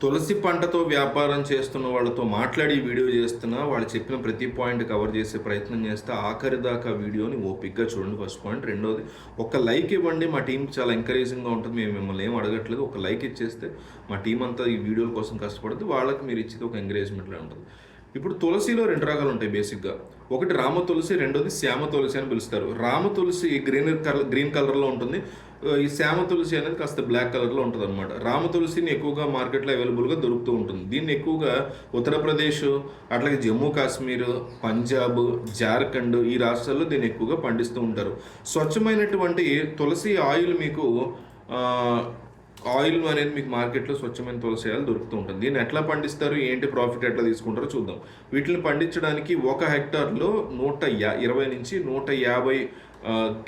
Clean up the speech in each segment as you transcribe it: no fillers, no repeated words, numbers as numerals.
తులసి పంటతో వ్యాపారం చేస్తున్న వాళ్ళతో మాట్లాడి వీడియో చేస్తున్నా, వాళ్ళు చెప్పిన ప్రతి పాయింట్ కవర్ చేసే ప్రయత్నం చేస్తే ఆఖరి దాకా వీడియోని ఓపికగా చూడండి ఫస్ట్ పాయింట్. రెండోది ఒక లైక్ ఇవ్వండి. మా టీం చాలా ఎంకరేజింగ్‌గా ఉంటుంది. మేము మిమ్మల్ని ఏం అడగట్లేదు. ఒక లైక్ ఇచ్చేస్తే మా టీం అంతా ఈ వీడియోల కోసం కష్టపడుద్ది. వాళ్ళకి మీరు ఇచ్చేది ఒక ఎంకరేజ్‌మెంట్‌లా ఉంటుంది. ఇప్పుడు తులసిలో 2 రకాలు ఉంటాయి బేసిక్‌గా. ఒకటి రామ తులసి, రెండోది శ్యామ తులసి అని పిలుస్తారు. రామ తులసి గ్రీన్ కలర్‌లో ఉంటుంది. ఈ శ్యామ తులసి అనేది కాస్త బ్లాక్ కలర్‌లో ఉంటదనమాట. రామ తులసిని ఎక్కువగా మార్కెట్‌లో అవైలబుల్‌గా దొరుకుతూ ఉంటుంది. దీన్ని ఎక్కువగా ఉత్తరప్రదేశ్, అట్లాగే జమ్మూ కాశ్మీర్, పంజాబ్, జార్ఖండ్ ఈ రాష్ట్రాల్లో దీన్ని ఎక్కువగా పండిస్తూ ఉంటారు. స్వచ్ఛమైనటువంటి తులసి ఆయిల్ మీకు ఆయిల్ అనేది మీకు మార్కెట్‌లో స్వచ్ఛమైన తులసి ఆయిల్ దొరుకుతూ ఉంటుంది. దీన్ని ఎట్లా పండిస్తారు? ఏంటి ప్రాఫిట్ ఎట్లా తీసుకుంటారో చూద్దాం. వీటిని పండించడానికి 1 హెక్టార్‌లో 120 నుంచి 150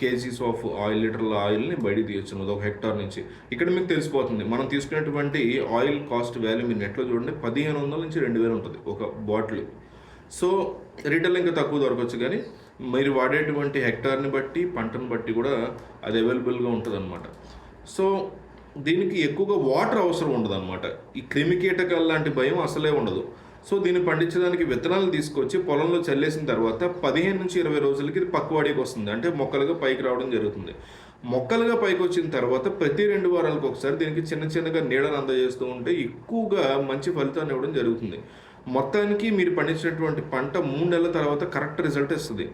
కేజీస్ ఆఫ్ ఆయిల్, లీటర్ల ఆయిల్‌ని బయటికి తీయొచ్చు ఒక హెక్టార్ నుంచి. ఇక్కడ మీకు తెలిసిపోతుంది. మనం తీసుకునేటువంటి ఆయిల్ కాస్ట్ వాల్యూ మీరు నెట్‌లో చూడండి 1500 నుంచి 2000 ఉంటది ఒక బాటిల్. సో రిటైల్‌లో ఇంకా తక్కువ దొరకవచ్చు గానీ, మీరు వాడేటువంటి హెక్టార్‌ని బట్టి, పంటను బట్టి కూడా అది అవైలబుల్‌గా ఉంటదనమాట. సో దీనికి ఎక్కువగా వాటర్ అవసరం ఉండదనమాట. ఈ క్రిమికీటకాలు లాంటి భయం అసలే ఉండదు. సో దీన్ని పండించడానికి విత్తనాలు తీసుకొచ్చి పొలంలో చల్లేసిన తర్వాత 15-20 రోజులకి ఇది పక్వాడికి వస్తుంది. అంటే మొక్కలుగా పైకి రావడం జరుగుతుంది. మొక్కలుగా పైకి వచ్చిన తర్వాత ప్రతి 2 వారాలకు ఒకసారి దీనికి చిన్న చిన్నగా నీడను అందజేస్తూ ఉంటే ఎక్కువగా మంచి ఫలితాన్ని ఇవ్వడం జరుగుతుంది. మొత్తానికి మీరు పండించినటువంటి పంట 3 నెలల తర్వాత కరెక్ట్ రిజల్ట్ ఇస్తది.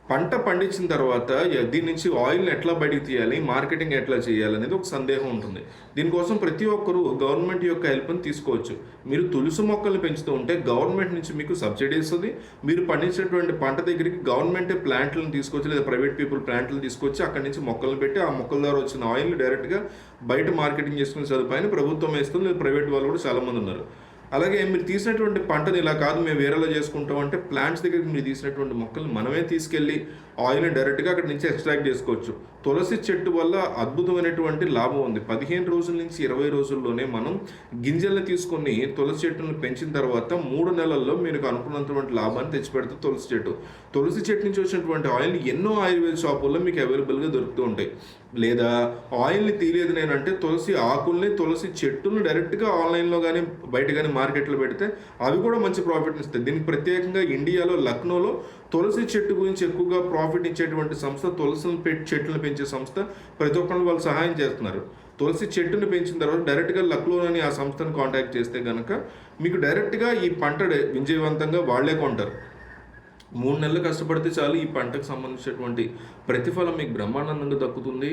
పంట పండించిన తర్వాత దీని నుంచి ఆయిల్‌ని ఎట్లా బయటికి తీయాలి, మార్కెటింగ్ ఎట్లా చేయాలనేది ఒక సందేహం ఉంటుంది. దీనికోసం ప్రతి ఒక్కరు గవర్నమెంట్ యొక్క హెల్ప్‌ని తీసుకోవచ్చు. మీరు తులసి మొక్కల్ని పెంచుతూ ఉంటే గవర్నమెంట్ నుంచి మీకు సబ్సిడీ ఇస్తది. మీరు పండించినటువంటి పంట దగ్గరికి గవర్నమెంటే ప్లాంట్‌లను తీసుకొచ్చి లేదా ప్రైవేట్ పీపుల్ ప్లాంట్‌లను తీసుకొచ్చి అక్కడి నుంచి మొక్కలను పెట్టి ఆ మొక్కల ద్వారా వచ్చిన ఆయిల్‌ని డైరెక్ట్‌గా బయట మార్కెటింగ్ చేసుకునే సదుపాయాన్ని ప్రభుత్వం ఇస్తుంది. లేదా ప్రైవేట్ వాళ్ళు కూడా చాలామంది ఉన్నారు. అలాగే మీరు తీసినటువంటి పంటని ఇలా కాదు మేము వేరేలా చేసుకుంటాం అంటే ప్లాంట్స్ దగ్గరికి మీరు తీసినటువంటి మొక్కల్ని మనమే తీసుకెళ్ళి ఆయిల్ని డైరెక్ట్గా అక్కడి నుంచి ఎక్స్ట్రాక్ట్ చేసుకోవచ్చు. తులసి చెట్టు వల్ల అద్భుతమైనటువంటి లాభం ఉంది. 15 రోజుల నుంచి 20 రోజుల్లోనే మనం గింజల్ని తీసుకొని తులసి చెట్టును పెంచిన తర్వాత 3 నెలల్లో మీకు అనుకున్నటువంటి లాభాన్ని తెచ్చిపెడుతుంది తులసి చెట్టు. తులసి చెట్టు నుంచి వచ్చినటువంటి ఆయిల్ని ఎన్నో ఆయుర్వేద షాపుల్లో మీకు అవైలబుల్గా దొరుకుతూ ఉంటాయి. లేదా ఆయిల్ని తీయలేదు నేనంటే తులసి ఆకుల్ని, తులసి చెట్టును డైరెక్ట్గా ఆన్లైన్లో కానీ బయట కానీ మార్కెట్లో పెడితే అవి కూడా మంచి ప్రాఫిట్ని ఇస్తాయి. దీనికి ప్రత్యేకంగా ఇండియాలో లక్నోలో తులసి చెట్టు గురించి ఎక్కువగా ప్రాఫిట్ ఇచ్చేటువంటి సంస్థ తులసిని చెట్లను పెంచే సంస్థ. ప్రతి ఒక్కరు వాళ్ళు సహాయం చేస్తున్నారు. తులసి చెట్టును పెంచిన తర్వాత డైరెక్ట్గా లక్నోలోని ఆ సంస్థను కాంటాక్ట్ చేస్తే కనుక మీకు డైరెక్ట్గా ఈ పంట విజయవంతంగా వాళ్లే కొంటారు. 3 నెలలు కష్టపడితే చాలు ఈ పంటకు సంబంధించినటువంటి ప్రతిఫలం మీకు బ్రహ్మాండంగా దక్కుతుంది.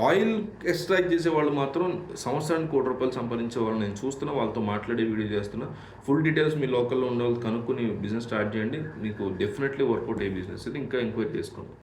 ఆయిల్ ఎక్స్ట్రాక్ట్ చేసే వాళ్ళు మాత్రం సంవత్సరానికి ₹1,00,00,000 సంపాదించే వాళ్ళు నేను చూస్తున్నా. వాళ్ళతో మాట్లాడి వీడియో చేస్తున్నా. ఫుల్ డీటెయిల్స్ మీ లోకల్లో ఉండే వాళ్ళు కనుక్కొని బిజినెస్ స్టార్ట్ చేయండి. మీకు డెఫినెట్లీ వర్కౌట్ అయ్యే బిజినెస్ ఇది. ఇంకా ఎంక్వైరీ చేసుకోండి.